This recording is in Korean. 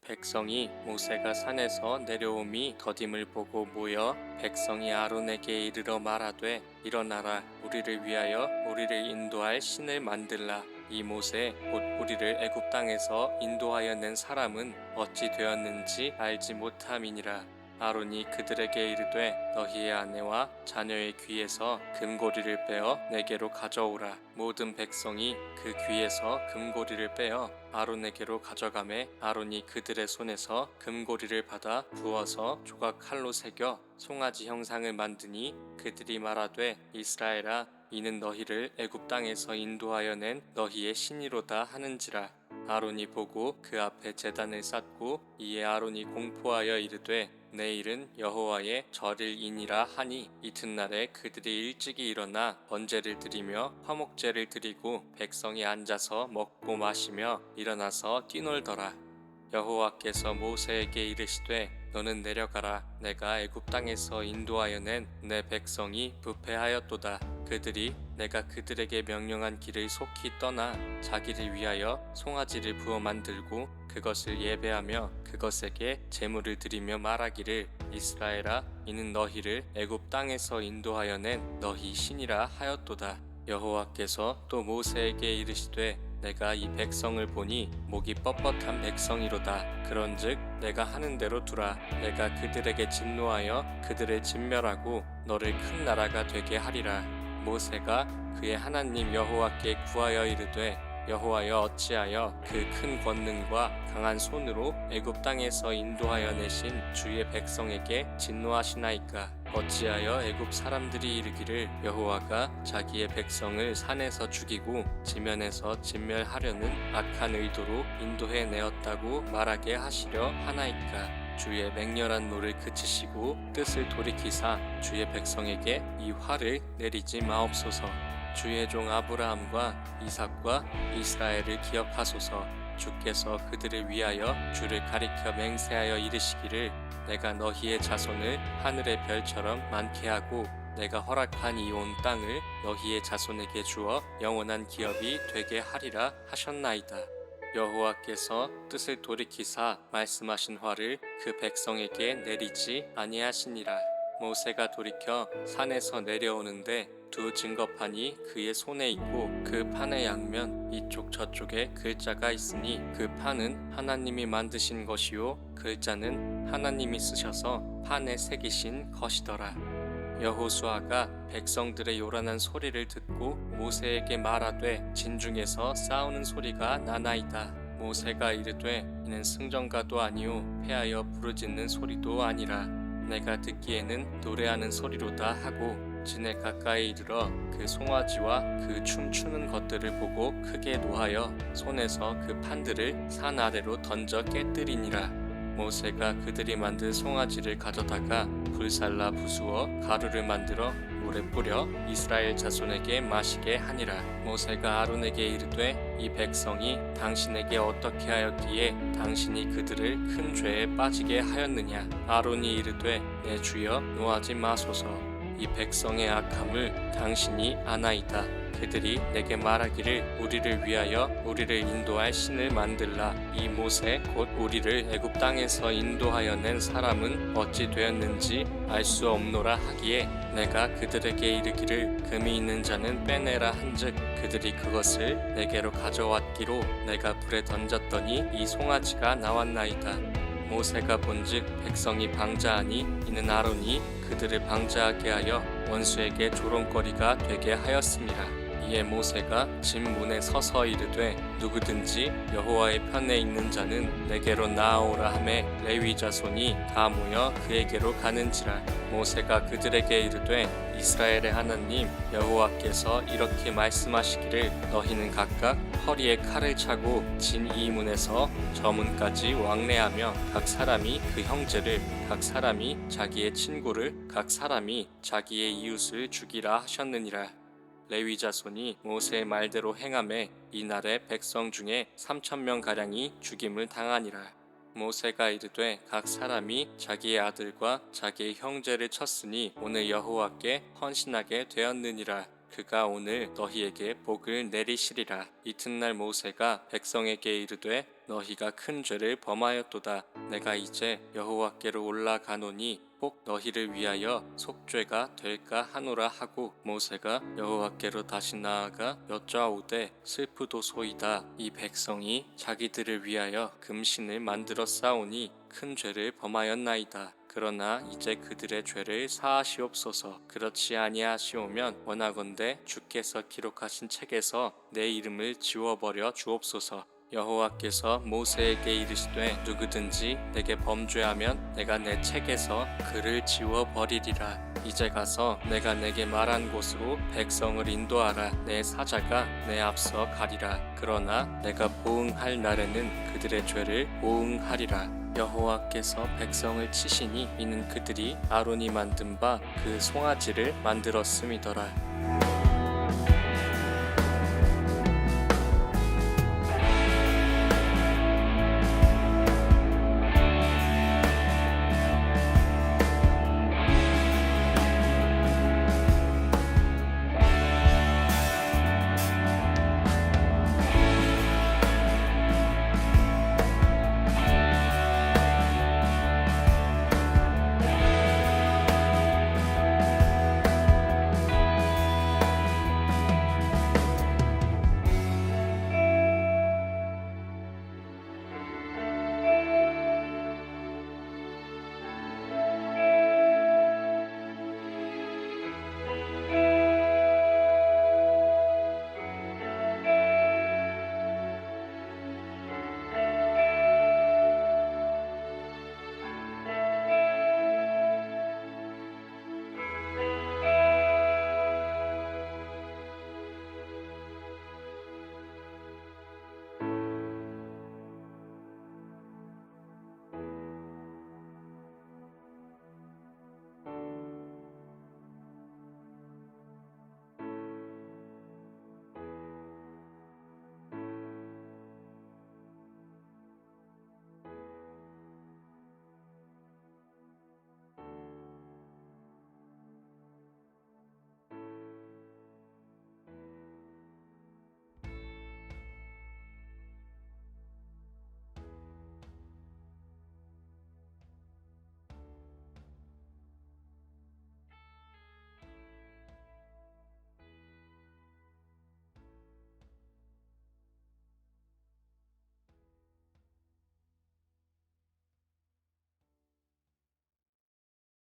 백성이 모세가 산에서 내려옴이 더딤을 보고 모여 백성이 아론에게 이르러 말하되 일어나라 우리를 위하여 우리를 인도할 신을 만들라. 이 모세 곧 우리를 애굽 땅에서 인도하여 낸 사람은 어찌 되었는지 알지 못함이니라. 아론이 그들에게 이르되 너희의 아내와 자녀의 귀에서 금고리를 빼어 내게로 가져오라. 모든 백성이 그 귀에서 금고리를 빼어 아론에게로 가져가매 아론이 그들의 손에서 금고리를 받아 부어서 조각 칼로 새겨 송아지 형상을 만드니 그들이 말하되 이스라엘아 이는 너희를 애굽 땅에서 인도하여 낸 너희의 신이로다 하는지라. 아론이 보고 그 앞에 제단을 쌓고 이에 아론이 공포하여 이르되 내일은 여호와의 절일이니라 하니 이튿날에 그들이 일찍이 일어나 번제를 드리며 화목제를 드리고 백성이 앉아서 먹고 마시며 일어나서 뛰놀더라. 여호와께서 모세에게 이르시되 너는 내려가라. 내가 애굽 땅에서 인도하여 낸 내 백성이 부패하였도다. 그들이 내가 그들에게 명령한 길을 속히 떠나 자기를 위하여 송아지를 부어 만들고 그것을 예배하며 그것에게 제물을 드리며 말하기를 이스라엘아 이는 너희를 애굽 땅에서 인도하여 낸 너희 신이라 하였도다. 여호와께서 또 모세에게 이르시되 내가 이 백성을 보니 목이 뻣뻣한 백성이로다. 그런즉 내가 하는 대로 두라. 내가 그들에게 진노하여 그들을 진멸하고 너를 큰 나라가 되게 하리라. 모세가 그의 하나님 여호와께 구하여 이르되 여호와여 어찌하여 그 큰 권능과 강한 손으로 애굽 땅에서 인도하여 내신 주의 백성에게 진노하시나이까. 어찌하여 애굽 사람들이 이르기를 여호와가 자기의 백성을 산에서 죽이고 지면에서 진멸하려는 악한 의도로 인도해 내었다고 말하게 하시려 하나이까. 주의 맹렬한 노를 그치시고 뜻을 돌이키사 주의 백성에게 이 화를 내리지 마옵소서. 주의 종 아브라함과 이삭과 이스라엘을 기억하소서. 주께서 그들을 위하여 주를 가리켜 맹세하여 이르시기를 내가 너희의 자손을 하늘의 별처럼 많게 하고 내가 허락한 이 온 땅을 너희의 자손에게 주어 영원한 기업이 되게 하리라 하셨나이다. 여호와께서 뜻을 돌이키사 말씀하신 화를 그 백성에게 내리지 아니하시니라. 모세가 돌이켜 산에서 내려오는데 두 증거판이 그의 손에 있고 그 판의 양면 이쪽 저쪽에 글자가 있으니 그 판은 하나님이 만드신 것이요 글자는 하나님이 쓰셔서 판에 새기신 것이더라. 여호수아가 백성들의 요란한 소리를 듣고 모세에게 말하되 진중에서 싸우는 소리가 나나이다. 모세가 이르되 이는 승전가도 아니요 패하여 부르짖는 소리도 아니라 내가 듣기에는 노래하는 소리로다 하고 진에 가까이 이르러 그 송아지와 그 춤추는 것들을 보고 크게 노하여 손에서 그 판들을 산 아래로 던져 깨뜨리니라. 모세가 그들이 만든 송아지를 가져다가 불살라 부수어 가루를 만들어 물에 뿌려 이스라엘 자손에게 마시게 하니라. 모세가 아론에게 이르되 이 백성이 당신에게 어떻게 하였기에 당신이 그들을 큰 죄에 빠지게 하였느냐. 아론이 이르되 내 주여 노하지 마소서. 이 백성의 악함을 당신이 아나이다. 그들이 내게 말하기를 우리를 위하여 우리를 인도할 신을 만들라. 이 모세 곧 우리를 애굽 땅에서 인도하여 낸 사람은 어찌 되었는지 알 수 없노라 하기에 내가 그들에게 이르기를 금이 있는 자는 빼내라 한즉 그들이 그것을 내게로 가져왔기로 내가 불에 던졌더니 이 송아지가 나왔나이다. 모세가 본즉 백성이 방자하니 이는 아론이 그들을 방자하게 하여 원수에게 조롱거리가 되게 하였습니다. 이에 모세가 집 문에 서서 이르되 누구든지 여호와의 편에 있는 자는 내게로 나아오라 하매 레위 자손이 다 모여 그에게로 가는지라. 모세가 그들에게 이르되 이스라엘의 하나님 여호와께서 이렇게 말씀하시기를 너희는 각각 허리에 칼을 차고 진 이 문에서 저 문까지 왕래하며 각 사람이 그 형제를 각 사람이 자기의 친구를 각 사람이 자기의 이웃을 죽이라 하셨느니라. 레위 자손이 모세의 말대로 행하매 이날에 백성 중에 3,000명 가량이 죽임을 당하니라. 모세가 이르되 각 사람이 자기의 아들과 자기의 형제를 쳤으니 오늘 여호와께 헌신하게 되었느니라. 그가 오늘 너희에게 복을 내리시리라. 이튿날 모세가 백성에게 이르되 너희가 큰 죄를 범하였도다. 내가 이제 여호와께로 올라가노니 혹 너희를 위하여 속죄가 될까 하노라 하고 모세가 여호와께로 다시 나아가 여짜오되 슬프도소이다. 이 백성이 자기들을 위하여 금신을 만들어 싸우니 큰 죄를 범하였나이다. 그러나 이제 그들의 죄를 사하시옵소서. 그렇지 아니하시오면 원하건대 주께서 기록하신 책에서 내 이름을 지워버려 주옵소서. 여호와께서 모세에게 이르시되 누구든지 내게 범죄하면 내가 내 책에서 그를 지워버리리라. 이제 가서 내가 내게 말한 곳으로 백성을 인도하라. 내 사자가 내 앞서 가리라. 그러나 내가 보응할 날에는 그들의 죄를 보응하리라. 여호와께서 백성을 치시니 이는 그들이 아론이 만든 바 그 송아지를 만들었음이더라.